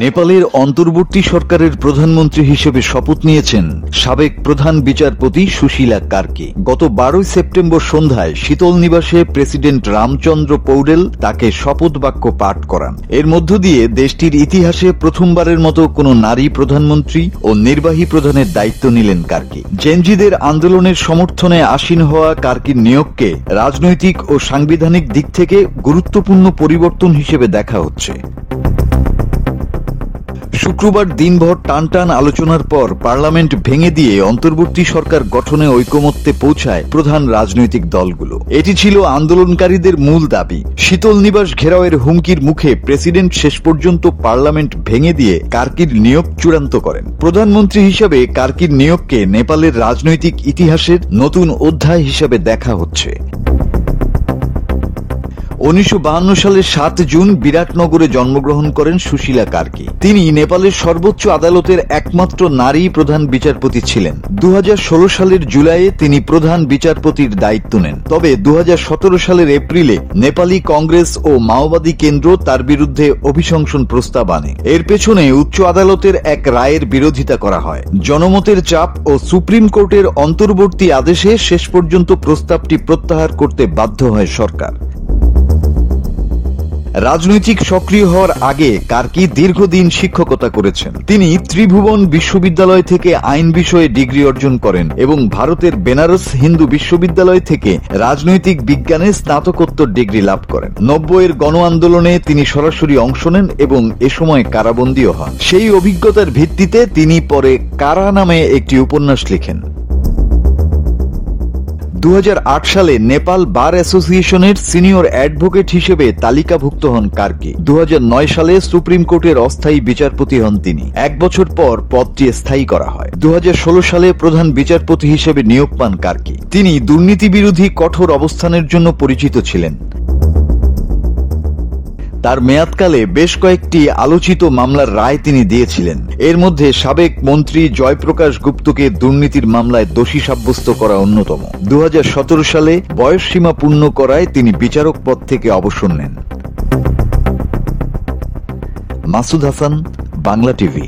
নেপালের অন্তর্বর্তী সরকারের প্রধানমন্ত্রী হিসেবে শপথ নিয়েছেন সাবেক প্রধান বিচারপতি সুশীলা কার্কি। গত 12 সেপ্টেম্বর সন্ধ্যায় শীতল নিবাসে প্রেসিডেন্ট রামচন্দ্র পৌডেল তাকে শপথ বাক্য পাঠ করান। এর মধ্য দিয়ে দেশটির ইতিহাসে প্রথমবারের মতো কোনো নারী প্রধানমন্ত্রী ও নির্বাহী প্রধানের দায়িত্ব নিলেন কার্কি। জেনজিদের আন্দোলনের সমর্থনে আসীন হওয়া কার্কির নিয়োগকে রাজনৈতিক ও সাংবিধানিক দিক থেকে গুরুত্বপূর্ণ পরিবর্তন হিসেবে দেখা হচ্ছে। শুক্রবার দিনভর টানটান আলোচনার পর পার্লামেন্ট ভেঙে দিয়ে অন্তর্বর্তী সরকার গঠনে ঐকমত্যে পৌঁছায় প্রধান রাজনৈতিক দলগুলো। এটি ছিল আন্দোলনকারীদের মূল দাবি। শীতল নিবাস ঘেরাওয়ের হুমকির মুখে প্রেসিডেন্ট শেষ পর্যন্ত পার্লামেন্ট ভেঙে দিয়ে কার্কির নিয়োগ চূড়ান্ত করেন। প্রধানমন্ত্রী হিসেবে কার্কির নিয়োগকে নেপালের রাজনৈতিক ইতিহাসের নতুন অধ্যায় হিসেবে দেখা হচ্ছে। 1952 সালের 7 জুন বিরাটনগরে জন্মগ্রহণ করেন সুশীলা কার্কি। তিনি নেপালের সর্বোচ্চ আদালতের একমাত্র নারী প্রধান বিচারপতি ছিলেন। 2016 সালের জুলাইয়ে তিনি প্রধান বিচারপতির দায়িত্ব নেন। তবে 2017 সালের এপ্রিলে নেপালি কংগ্রেস ও মাওবাদী কেন্দ্র তার বিরুদ্ধে অভিশংসন প্রস্তাব আনে। এর পেছনে উচ্চ আদালতের এক রায়ের বিরোধিতা করা হয়। জনমতের চাপ ও সুপ্রিম কোর্টের অন্তর্বর্তী আদেশে শেষ পর্যন্ত প্রস্তাবটি প্রত্যাহার করতে বাধ্য হয় সরকার। রাজনৈতিক সক্রিয় হওয়ার আগে কার্কি দীর্ঘদিন শিক্ষকতা করেছেন। তিনি ত্রিভুবন বিশ্ববিদ্যালয় থেকে আইন বিষয়ে ডিগ্রি অর্জন করেন এবং ভারতের বেনারস হিন্দু বিশ্ববিদ্যালয় থেকে রাজনৈতিক বিজ্ঞানে স্নাতকোত্তর ডিগ্রি লাভ করেন। 90-এর গণ আন্দোলনে তিনি সরাসরি অংশ নেন এবং এ সময় কারাবন্দীও হন। সেই অভিজ্ঞতার ভিত্তিতে তিনি পরে কারা নামে একটি উপন্যাস লিখেন। 2008 সালে নেপাল বার অ্যাসোসিয়েশনের সিনিয়র অ্যাডভোকেট হিসেবে তালিকাভুক্ত হন কার্কি। 2009 সালে সুপ্রিম কোর্টের অস্থায়ী বিচারপতি হন তিনি। 1 বছর পর পদটি স্থায়ী করা হয়। 2016 সালে প্রধান বিচারপতি হিসেবে নিয়োগ পান কার্কি। তিনি দুর্নীতি বিরোধী কঠোর অবস্থানের জন্য পরিচিত ছিলেন। তার মেয়াদকালে বেশ কয়েকটি আলোচিত মামলার রায় তিনি দিয়েছিলেন। এর মধ্যে সাবেক মন্ত্রী জয়প্রকাশ গুপ্তকে দুর্নীতির মামলায় দোষী সাব্যস্ত করা অন্যতম। 2017 সালে বয়সসীমা পূর্ণ করায় তিনি বিচারক পদ থেকে অবসর নেন। মাসুদ হাসান, বাংলা টিভি।